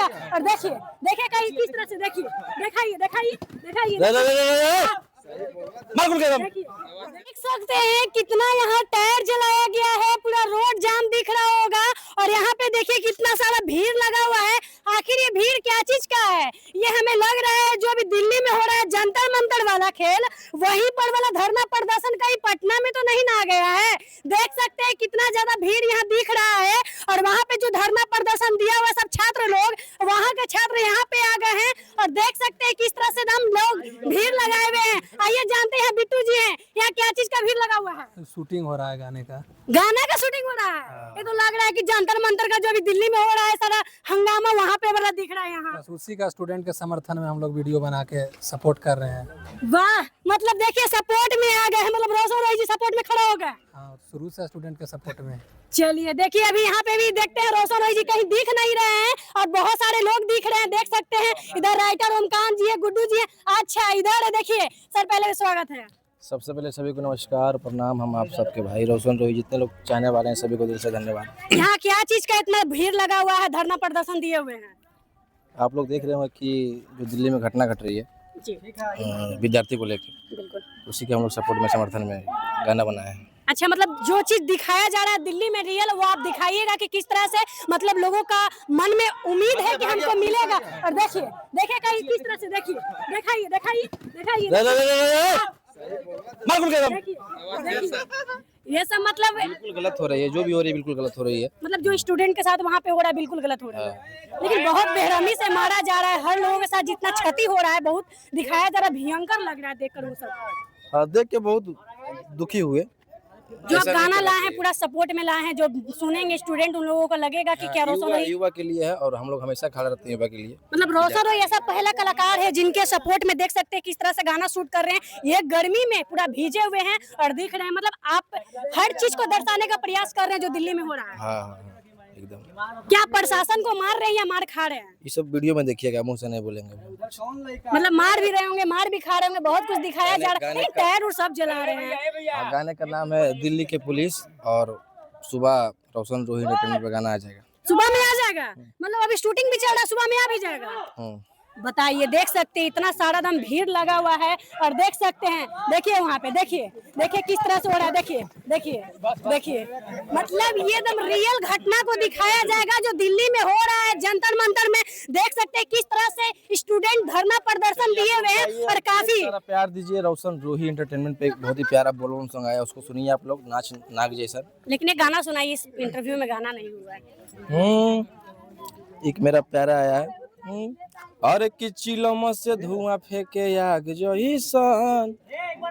और देखिए देखिए कहीं किस तरह से देखिए दिखाइए देख सकते हैं कितना यहाँ टायर जलाया गया है, पूरा रोड जाम दिख रहा होगा। और यहाँ पे देखिए कितना सारा भीड़ लगा हुआ है। आखिर ये भीड़ क्या चीज का है? ये हमें लग रहा है जो अभी दिल्ली में हो रहा है जंतर मंतर वाला खेल, वहीं पर वाला धरना प्रदर्शन कहीं पटना में तो नहीं ना आ गया है। देख सकते हैं कितना ज्यादा भीड़ यहाँ दिख रहा है। और वहाँ पे जो धरना प्रदर्शन दिया हुआ सब छात्र लोग, वहाँ के छात्र यहाँ पे आ गए हैं। और देख सकते हैं किस तरह से हम लोग भीड़ लगाए हुए हैं। आइए जानते हैं बिट्टू जी हैं यहाँ क्या चीज का भीड़ लगा हुआ है। शूटिंग हो रहा है गाने का शूटिंग हो रहा है। ये तो लग रहा है कि जंतर मंतर का जो अभी दिल्ली में हो रहा है सारा हंगामा वहाँ पे वाला दिख रहा है यहाँ। बस उसी का स्टूडेंट के समर्थन में हम लोग वीडियो बना के सपोर्ट कर रहे हैं। वाह, मतलब देखिए सपोर्ट में आ गए हैं, मतलब रोशन रॉय जी सपोर्ट में खड़ा हो गए। हाँ, शुरू से स्टूडेंट के सपोर्ट में। चलिए देखिए अभी यहाँ पे भी देखते हैं रोशन रॉय जी कहीं दिख नहीं रहे हैं और बहुत सारे लोग दिख रहे हैं। देख सकते हैं इधर राइटर ओमकांत जी है, गुड्डू जी है। अच्छा इधर है, देखिए सर पहले स्वागत है। सबसे पहले सभी को नमस्कार प्रणाम। हम आप सबके भाई रोशन रोही जितने लोग चाहने वाले हैं सभी को दिल से धन्यवाद। यहाँ क्या चीज का इतना भीड़ लगा हुआ है, धरना प्रदर्शन दिए हुए हैं? आप लोग देख रहे होंगे कि जो दिल्ली में घटना घट रही है विद्यार्थी को लेकर, उसी के हम लोग सपोर्ट में समर्थन में गाना बनाए हैं। अच्छा, मतलब जो चीज दिखाया जा रहा है दिल्ली में रियल, वो आप दिखाइएगा कि किस तरह से मतलब लोगों का मन में उम्मीद है कि हमको मिलेगा। और देखिए कहीं किस तरह से दिखाइए ये सब मतलब बिल्कुल गलत हो रही है, जो भी हो रही है बिल्कुल गलत हो रही है। मतलब जो स्टूडेंट के साथ वहाँ पे हो रहा है बिल्कुल गलत हो रहा है। लेकिन बहुत बेरहमी से मारा जा रहा है, हर लोगों के साथ जितना क्षति हो रहा है बहुत दिखाया जा रहा है, भयंकर लग रहा है देखकर वो सब। हाँ, देख के बहुत दुखी हुए। जो आप गाना लाए हैं पूरा सपोर्ट में लाए हैं, जो सुनेंगे स्टूडेंट उन लोगों को लगेगा कि क्या रोशन रॉय युवा के लिए है और हम लोग हमेशा खड़े रहते हैं युवा के लिए। मतलब रोशन रॉय ऐसा पहला कलाकार है जिनके सपोर्ट में देख सकते हैं किस तरह से गाना शूट कर रहे हैं। ये गर्मी में पूरा भीजे हुए हैं और दिख रहे हैं, मतलब आप हर चीज को दर्शाने का प्रयास कर रहे हैं जो दिल्ली में हो रहा है। हाँ, एकदम। क्या प्रशासन को मार रहे हैं या मार खा रहे हैं? ये सब वीडियो में देखिएगा, मुंह से नहीं बोलेंगे। मतलब मार भी रहे होंगे, मार भी खा रहे होंगे, बहुत कुछ दिखाया जा रहा है, टायर और सब जला रहे हैं। गाने का नाम है दिल्ली के पुलिस और सुबह रोशन रोही एंटरटेनमेंट पे गाना आ जाएगा। सुबह में आ जाएगा, मतलब अभी शूटिंग भी चल रहा है, सुबह में आ भी जाएगा। बताइए, देख सकते हैं इतना सारा दम भीड़ लगा हुआ है। और देख सकते हैं, देखिए वहाँ पे देखिए किस तरह से हो रहा है। देखिए मतलब ये दम रियल घटना को दिखाया जाएगा जो दिल्ली में हो रहा है जंतर मंतर में। देख सकते हैं किस तरह से स्टूडेंट धरना प्रदर्शन दिए हुए हैं। और काफी प्यार दीजिए रोशन रोही एंटरटेनमेंट पे, बहुत ही प्यारा बोलोन सॉन्ग आया, उसको सुनिए आप लोग, नाच नाग जैसा। लेकिन एक गाना सुनाइए, इस इंटरव्यू में गाना नहीं हुआ है। एक मेरा प्यारा आया है, अरे कि चिलम से धुआं फेंके आग जइसन,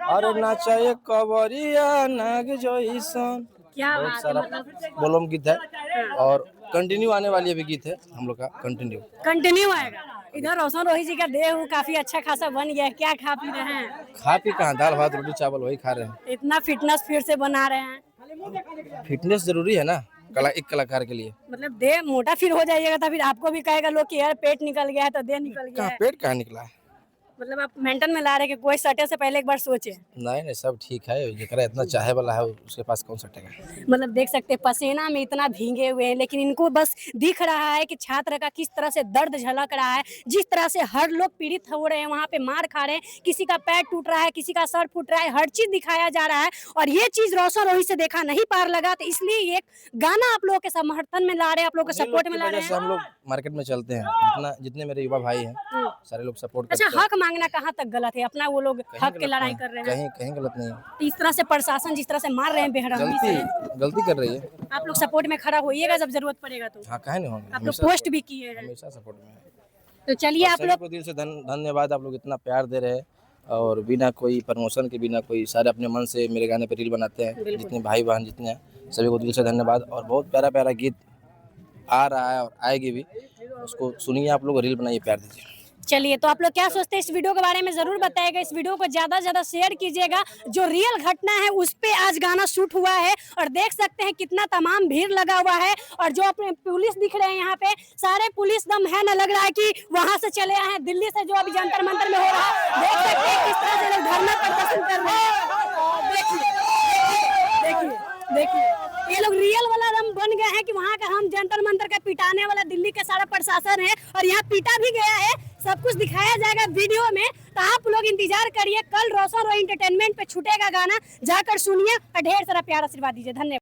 अरे नाचाए कवरिया नाग जइसन। क्या बहुत सारा बोलम गीत है और कंटिन्यू आने वाली भी गीत है हम लोग का, कंटिन्यू आएगा। इधर रोशन रोही जी का देह काफी अच्छा खासा बन गया है, क्या खा पी रहे हैं? खा पी कहाँ, दाल भात रोटी चावल वही खा रहे हैं। इतना फिटनेस फिर से बना रहे हैं। फिटनेस जरूरी है ना एक कलाकार के लिए। मतलब देह मोटा फिर हो जाइएगा तो फिर आपको भी कहेगा लोग कि यार पेट निकल गया है, तो देह निकल गया है। पेट कहाँ निकला है? मतलब आप मेंटेन में ला रहे हैं कि कोई सटे से पहले एक बार सोचे। नहीं सब ठीक है, जेकरा इतना चाहे वाला है उसके पास कौन सटेगा। मतलब देख सकते हैं पसीना में इतना भीगे हुए हैं, लेकिन इनको बस दिख रहा है कि छात्र का किस तरह से दर्द झलक रहा है, जिस तरह से हर लोग पीड़ित हो रहे हैं, वहाँ पे मार खा रहे हैं, किसी का पैर टूट रहा है, किसी का सर फूट रहा है, हर चीज दिखाया जा रहा है। और ये चीज रोशन रोही से देखा नहीं पार लगा, तो इसलिए एक गाना आप लोगों के समर्थन में ला रहे हैं, आप लोगों के सपोर्ट में ला रहे हैं। हम लोग मार्केट में चलते हैं, जितने मेरे युवा भाई हैं सारे लोग सपोर्ट करते हैं। अच्छा, हक मांगना कहाँ तक गलत है? अपना वो लोग हक की लड़ाई कर रहे हैं, कहीं गलत नहीं है। इस तरह से प्रशासन जिस तरह से मार रहे हैं बेरहमी से, गलती कर रही है। आप लोग सपोर्ट में खड़ा होइएगा जब जरूरत पड़ेगा तो। हाँ, काहे नहीं होंगे, आप लोग पोस्ट भी किए हैं, हमेशा सपोर्ट में है। तो चलिए आप लोग को दिल से धन्यवाद, आप लोग इतना प्यार दे रहे हैं और बिना कोई प्रमोशन के, बिना कोई, सारे अपने मन से मेरे गाने पे रील बनाते हैं, जितने भाई बहन जितने हैं सभी को दिल से धन्यवाद। और बहुत प्यारा प्यारा गीत आ रहा है और आएगी भी, उसको सुनिए आप लोग, रील बनाइए, प्यार दीजिए। चलिए, तो आप लोग क्या सोचते हैं इस वीडियो के बारे में जरूर बताइएगा। इस वीडियो को ज्यादा से ज्यादा शेयर कीजिएगा। जो रियल घटना है उस पे आज गाना शूट हुआ है और देख सकते हैं कितना तमाम भीड़ लगा हुआ है। और जो अपने पुलिस दिख रहे हैं यहाँ पे, सारे पुलिस दम है ना, लग रहा है कि वहां से चले आए हैं दिल्ली से, जो अभी जंतर मंतर में हो रहा है। देख सकते हैं किस तरह से लोग धरना प्रदर्शन कर रहे हैं। देखिए ये लोग रियल वाला हम बन गए हैं कि वहाँ का हम जंतर मंतर का पिटाने वाला दिल्ली का सारा प्रशासन है और यहाँ पीटा भी गया है। सब कुछ दिखाया जाएगा वीडियो में, तो आप लोग इंतजार करिए। कल रोशन और एंटरटेनमेंट पे छूटेगा गाना, जाकर सुनिए और ढेर सारा प्यार आशीर्वाद दीजिए। धन्यवाद।